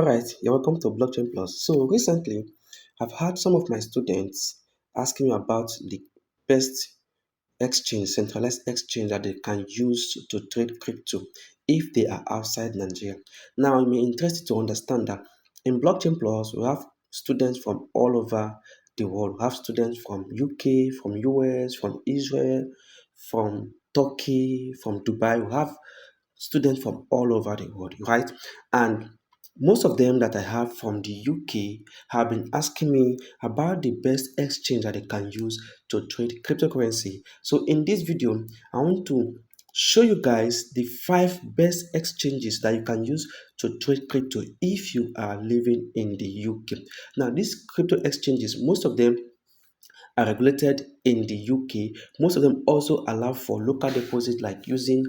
All right, you're welcome to Blockchainplus. So recently, I've had some of my students asking me about the best exchange, centralized exchange that they can use to trade crypto if they are outside Nigeria. Now, I'm interested to understand that in Blockchainplus, we have students from all over the world. We have students from UK, from US, from Israel, from Turkey, from Dubai. We have students from all over the world, right? And most of them that I have from the UK have been asking me about the best exchange that they can use to trade cryptocurrency. So in this video, I want to show you guys the 5 best exchanges that you can use to trade crypto if you are living in the UK. Now, these crypto exchanges, most of them are regulated in the UK. Most of them also allow for local deposit, like using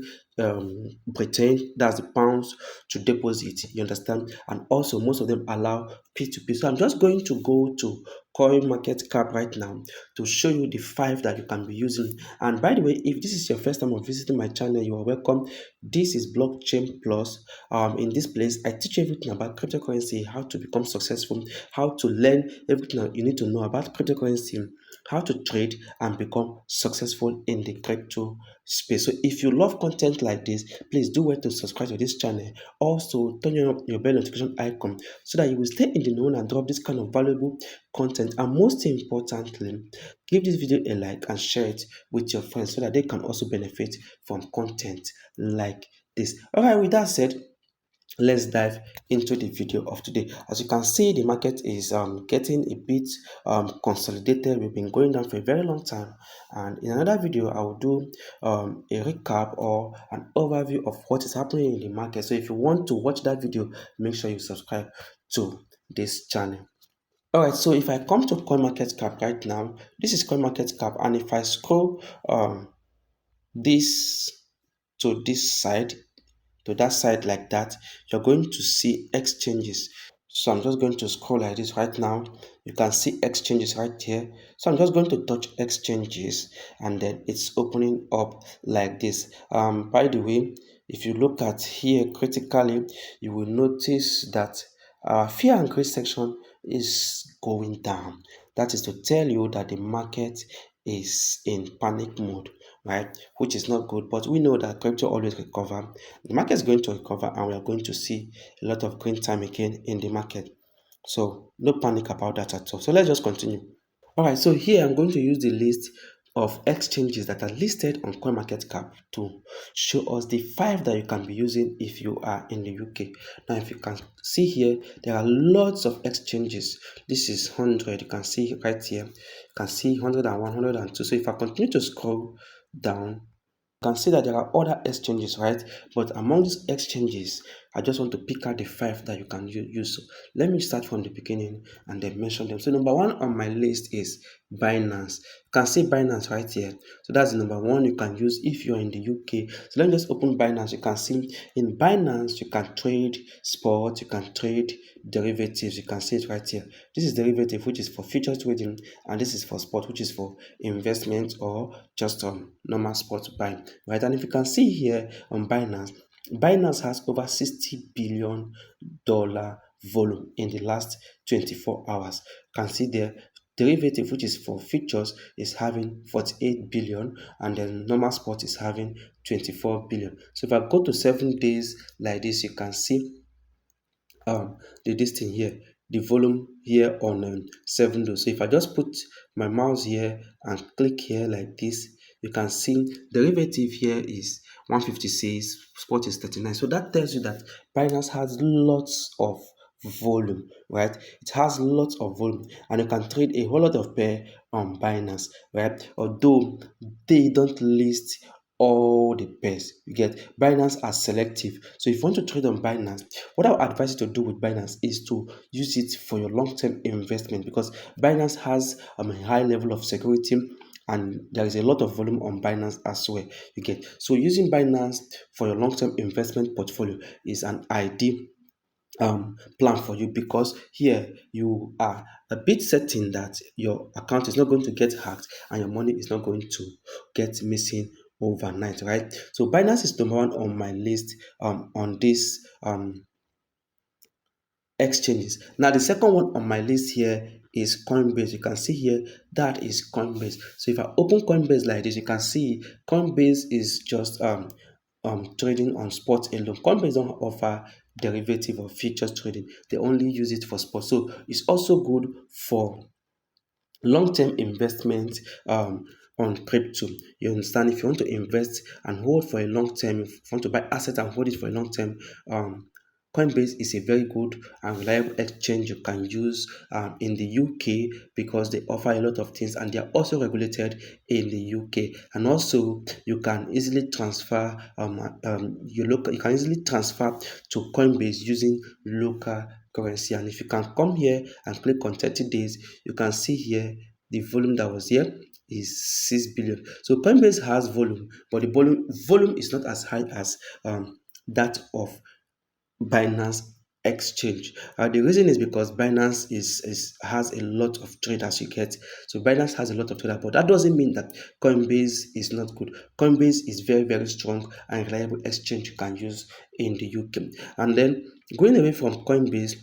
Britain, that's the pounds, to deposit. You understand? And also, most of them allow P2P. So I'm just going to go to Coin Market Cap right now to show you the 5 that you can be using. And by the way, if this is your first time of visiting my channel, you are welcome. This is Blockchain Plus. In this place, I teach you everything about cryptocurrency, how to become successful, how to learn everything that you need to know about cryptocurrency, how to trade and become successful in the crypto space. So if you love content like this, please do well to subscribe to this channel. Also, turn on your bell notification icon so that you will stay in the know and drop this kind of valuable content. And most importantly, give this video a like and share it with your friends so that they can also benefit from content like this. All right, with that said, let's dive into the video of today. As you can see, the market is getting a bit consolidated. We've been going down for a very long time, and in another video I will do a recap or an overview of what is happening in the market. So if you want to watch that video, make sure you subscribe to this channel. All right, so if I come to CoinMarketCap right now, this is CoinMarketCap, and if I scroll this to this side, to that side like that, you're going to see exchanges. So I'm just going to scroll like this right now. You can see exchanges right here. So I'm just going to touch exchanges, and then it's opening up like this. By the way, if you look at here critically, you will notice that our fear and greed section is going down. That is to tell you that the market is in panic mode, right? Which is not good, but we know that crypto always recover. The market is going to recover, and we are going to see a lot of green time again in the market. So no panic about that at all. So let's just continue. All right, so here I'm going to use the list of exchanges that are listed on CoinMarketCap to show us the 5 that you can be using if you are in the UK. Now, if you can see here, there are lots of exchanges. This is 100. You can see right here. You can see 101, 102. So if I continue to scroll down, can see that there are other exchanges, right? But among these exchanges, I just want to pick out the 5 that you can use. So let me start from the beginning and then mention them. So number 1 on my list is Binance. You can see Binance right here. So that's the number 1 you can use if you're in the UK. So let me just open Binance. You can see in Binance, you can trade spot, you can trade derivatives. You can see it right here. This is derivative, which is for future trading, and this is for spot, which is for investment or just normal spot buying, right? And if you can see here on Binance, Binance has over $60 billion volume in the last 24 hours. You can see there derivative, which is for futures, is having 48 billion, and then normal spot is having 24 billion. So if I go to 7 days like this, you can see the distance here, the volume here on 7 days. So if I just put my mouse here and click here like this, you can see derivative here is 156, spot is 39. So that tells you that Binance has lots of volume, right? It has lots of volume, and you can trade a whole lot of pair on Binance, right? Although they don't list all the pairs. You get, Binance are selective. So if you want to trade on Binance, what I would advise you to do with Binance is to use it for your long-term investment, because Binance has a high level of security, and there is a lot of volume on Binance as well. You get, so using Binance for your long-term investment portfolio is an ideal plan for you, because here you are a bit certain that your account is not going to get hacked and your money is not going to get missing overnight, right? So Binance is number 1 on my list on this exchanges. Now, the second one on my list here is Coinbase. You can see here that is Coinbase. So if I open Coinbase like this, you can see Coinbase is just trading on spot alone. Coinbase don't offer derivative or futures trading. They only use it for spot. So it's also good for long-term investment on crypto. You understand? If you want to invest and hold for a long term, if you want to buy assets and hold it for a long term, Coinbase is a very good and reliable exchange you can use in the UK, because they offer a lot of things and they are also regulated in the UK. And also, you can easily transfer you can easily transfer to Coinbase using local currency. And if you can come here and click on 30 days, you can see here the volume that was here is 6 billion. So Coinbase has volume, but the volume is not as high as that of Binance exchange. The reason is because Binance is has a lot of traders you get. So Binance has a lot of traders, but that doesn't mean that Coinbase is not good. Coinbase is very, very strong and reliable exchange you can use in the UK. And then going away from Coinbase,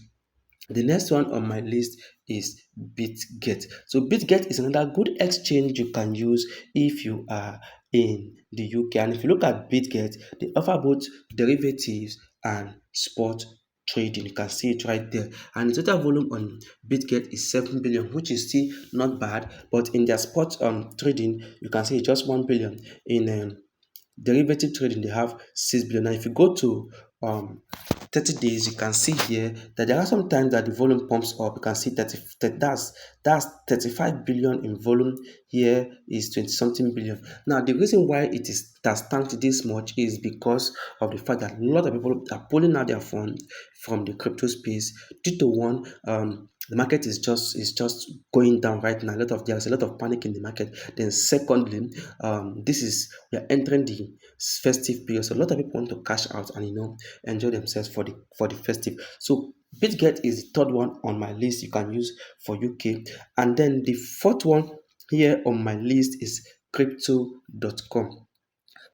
the next one on my list is BitGet. So BitGet is another good exchange you can use if you are in the UK. And if you look at BitGet, they offer both derivatives and spot trading. You can see it right there. And the total volume on BitGet is 7 billion, which is still not bad. But in their spot trading, you can see just 1 billion. In derivative trading, they have 6 billion. Now, if you go to 30 days, you can see here that there are some times that the volume pumps up. You can see that's 35 billion in volume. Here is 20 something billion. Now, the reason why it is that tanked this much is because of the fact that a lot of people are pulling out their funds from the crypto space due to one, the market is just going down right now. There's a lot of panic in the market. Then secondly, this is we are entering the festive period, so a lot of people want to cash out and enjoy themselves for the festive. So BitGet is the third one on my list you can use for UK. And then the fourth one here on my list is crypto.com.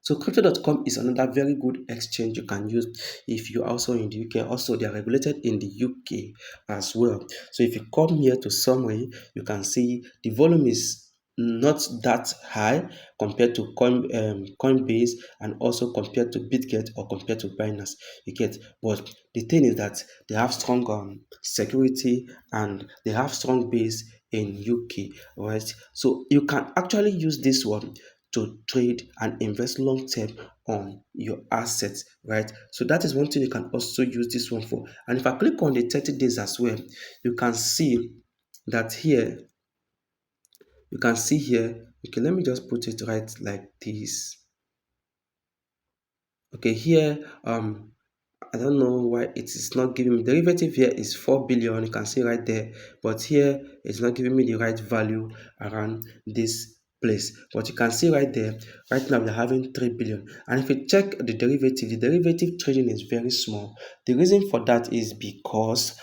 So crypto.com is another very good exchange you can use if you're also in the UK. Also, they are regulated in the UK as well. So if you come here to summary, you can see the volume is not that high compared to Coinbase, and also compared to BitGet or compared to Binance. You get, but the thing is that they have strong security and they have strong base in UK, right? So you can actually use this one to trade and invest long term on your assets, right? So that is one thing you can also use this one for. And if I click on the 30 days as well, you can see that here, you can see here, okay, let me just put it right like this. Okay, here, I don't know why it is not giving me derivative. Here is 4 billion, you can see right there, but here it's not giving me the right value around this place. But you can see right there, right now we're having 3 billion. And if you check the derivative trading is very small. The reason for that is because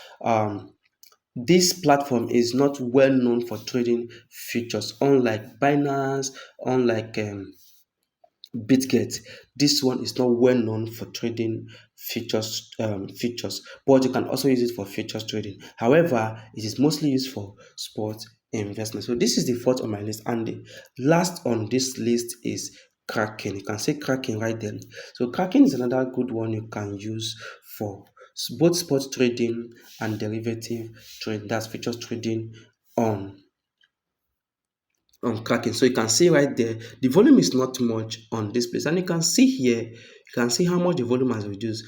this platform is not well known for trading futures, unlike Binance, unlike BitGet. This one is not well known for trading futures, but you can also use it for futures trading. However, it is mostly used for sport investment. So this is the fourth on my list, and the last on this list is Kraken. You can see Kraken right there. So Kraken is another good one you can use for both sport trading and derivative trading. That's futures trading on Kraken. So you can see right there, the volume is not much on this place. And you can see here, you can see how much the volume has reduced.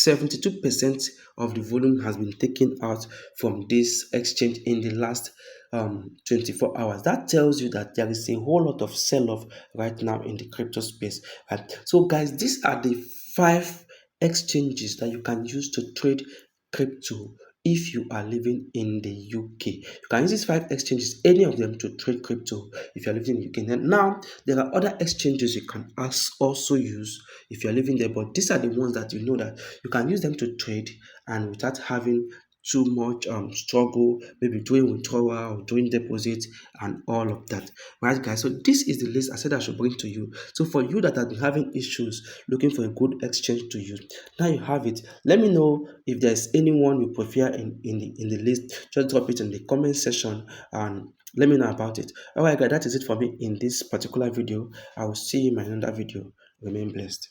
72% of the volume has been taken out from this exchange in the last 24 hours. That tells you that there is a whole lot of sell-off right now in the crypto space. Right? So guys, these are the 5 exchanges that you can use to trade crypto if you are living in the UK. You can use these 5 exchanges, any of them, to trade crypto if you're living in the UK. And now, there are other exchanges you can also use if you're living there, but these are the ones that you know that you can use them to trade and without having too much struggle, maybe doing withdrawal or doing deposit and all of that. Right, guys? So this is the list I said I should bring to you. So for you that have been having issues looking for a good exchange to use, now you have it. Let me know if there's anyone you prefer in the list. Just drop it in the comment section and let me know about it. Alright, guys, that is it for me in this particular video. I will see you in my another video. Remain blessed.